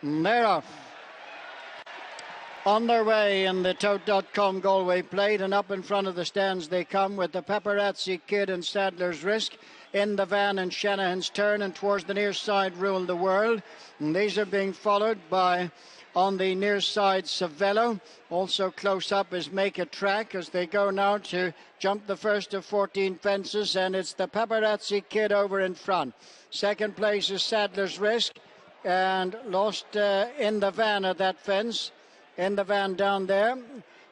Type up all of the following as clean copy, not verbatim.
They're off. On their way in the Tote.com Galway Plate, and up in front of the stands they come with the Paparazzi Kid and Sadler's Risk in the van and Shanahan's Turn, and towards the near side Rule the World. And these are being followed by, on the near side, Savello. Also close up is Make a Track as they go now to jump the first of 14 fences, and it's the Paparazzi Kid over in front. Second place is Sadler's Risk, and lost in the van at that fence. In the van down there.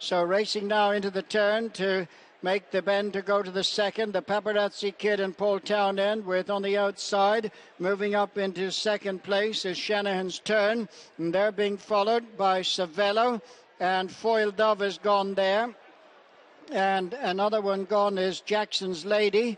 So racing now into the turn to make the bend to go to the second. The Paparazzi Kid and Paul Townend, with on the outside moving up into second place is Shanahan's Turn, and they're being followed by Savello, and Foil Dove is gone there, and another one gone is Jackson's Lady,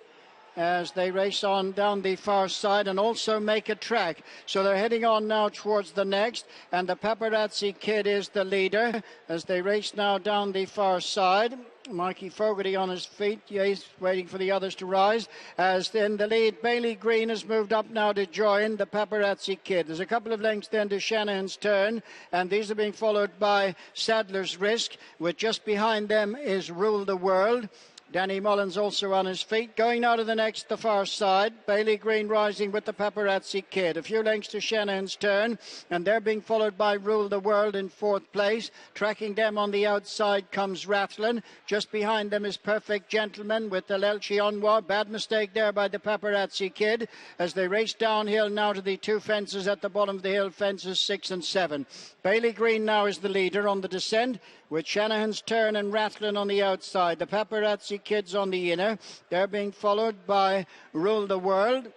as they race on down the far side, and also Make a Track. So they're heading on now towards the next, and the Paparazzi Kid is the leader as they race now down the far side. Mikey Fogarty on his feet, he's waiting for the others to rise. As in the lead, Bailey Green has moved up now to join the Paparazzi Kid. There's a couple of lengths then to Shanahan's Turn, and these are being followed by Sadler's Risk, with just behind them is Rule the World. Danny Mullins also on his feet. Going now to the next, the far side. Bailey Green rising with the Paparazzi Kid. A few lengths to Shanahan's Turn, and they're being followed by Rule the World in fourth place. Tracking them on the outside comes Rathlin. Just behind them is Perfect Gentleman with the Lelchi Onwa. Bad mistake there by the Paparazzi Kid as they race downhill now to the two fences at the bottom of the hill, fences 6 and 7. Bailey Green now is the leader on the descent, with Shanahan's Turn and Rathlin on the outside. The Paparazzi Kids on the inner. They're being followed by Rule the World.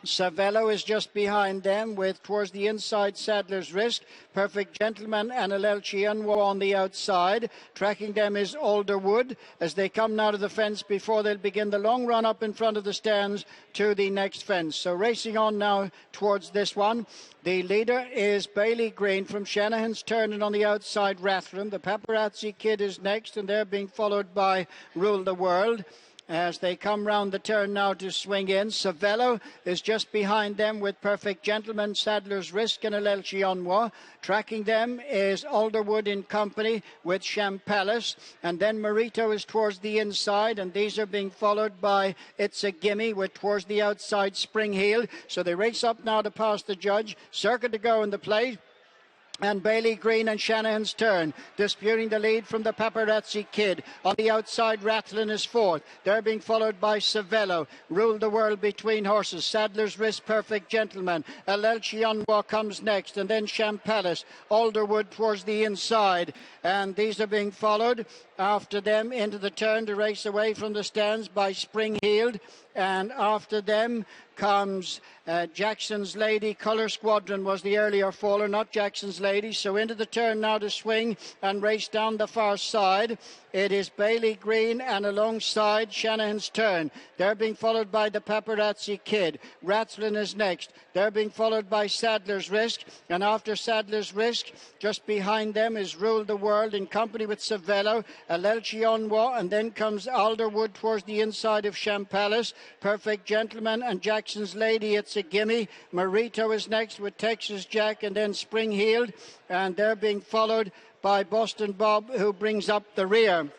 Savello is just behind them, with towards the inside Sadler's Risk, Perfect Gentleman and Alelchi Unwo on the outside. Tracking them is Alderwood as they come now to the fence before they'll begin the long run up in front of the stands to the next fence. So racing on now towards this one. The leader is Bailey Green from Shanahan's Turn, and on the outside Rathlin. The Paparazzi Kid is next, and they're being followed by Rule the World as they come round the turn now to swing in. Savello is just behind them with Perfect Gentleman, Sadler's Risk and Alelchi Onwa. Tracking them is Alderwood in company with Champallis, and then Marito is towards the inside, and these are being followed by It's a Gimme with towards the outside Spring Heel. So they race up now to pass the judge. Circuit to go in the plate. And Bailey Green and Shanahan's Turn disputing the lead from the Paparazzi Kid. On the outside, Rathlin is fourth. They're being followed by Savello. Rule the World between horses. Sadler's Risk, Perfect Gentleman. Alelchi Onwa comes next, and then Champallis. Alderwood towards the inside. And these are being followed after them into the turn to race away from the stands by Spring Heeled. And after them comes Jackson's Lady. Colour Squadron was the earlier faller, not Jackson's Lady. So into the turn now to swing and race down the far side. It is Bailey Green and alongside Shanahan's Turn. They're being followed by the Paparazzi Kid. Rathlin is next. They're being followed by Sadler's Risk. And after Sadler's Risk, just behind them is Rule the World in company with Savello, Alelchi Onwa, and then comes Alderwood towards the inside of Champallis, Perfect Gentleman and Jackson's Lady. It's a Gimme. Marito is next with Texas Jack, and then Spring Heeled. And they're being followed by Boston Bob, who brings up the rear.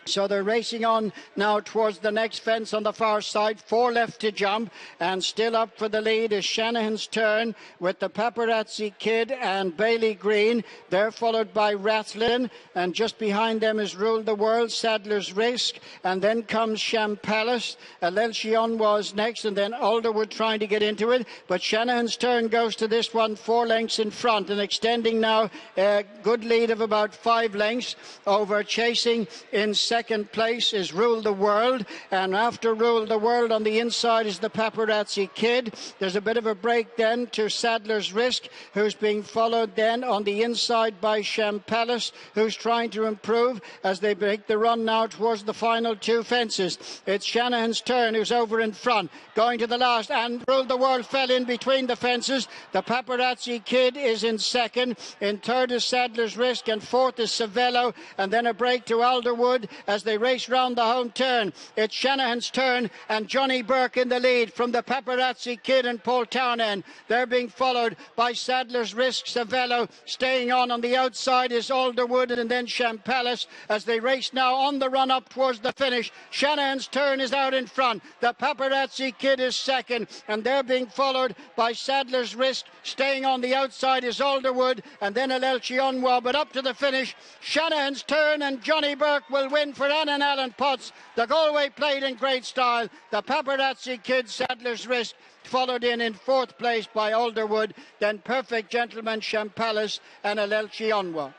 So they're racing on now towards the next fence on the far side. 4 left to jump, and still up for the lead is Shanahan's Turn with the Paparazzi Kid and Bailey Green. They're followed by Rathlin, and just behind them is Rule the World, Sadler's Risk, and then comes Champallis. Alelchi Onwa next, and then Alderwood trying to get into it, but Shanahan's Turn goes to this one 4 lengths in front and extending now a good lead of about 5 lengths over. Chasing in second place is Rule the World, and after Rule the World on the inside is the Paparazzi Kid. There's a bit of a break then to Sadler's Risk, who's being followed then on the inside by Champallis, who's trying to improve as they make the run now towards the final 2 fences. It's Shanahan's Turn who's over in front, going to the last, and Rule the World fell in between the fences. The Paparazzi Kid is in second. In third is Sadler's Risk, and fourth is Savello, and then a break to Alderwood as they race round the home turn. It's Shanahan's turn and Johnny Burke in the lead from the Paparazzi Kid and Paul Townend. They're being followed by Sadler's Risk, Savello. Staying on the outside is Alderwood and then Champalis as they race now on the run up towards the finish. Shanahan's turn is out in front. The Paparazzi Kid is second, and they're being followed by Sadler's Risk. Staying on the outside is Alderwood and then Elelchionwa, but up to the finish, Shanahan's turn and Johnny Burke will win for Ann and Alan Potts. The Galway Plate in great style. The Paparazzi Kid, Sadler's Risk, followed in fourth place by Alderwood, then Perfect Gentleman, Champalis and Elelchionwa.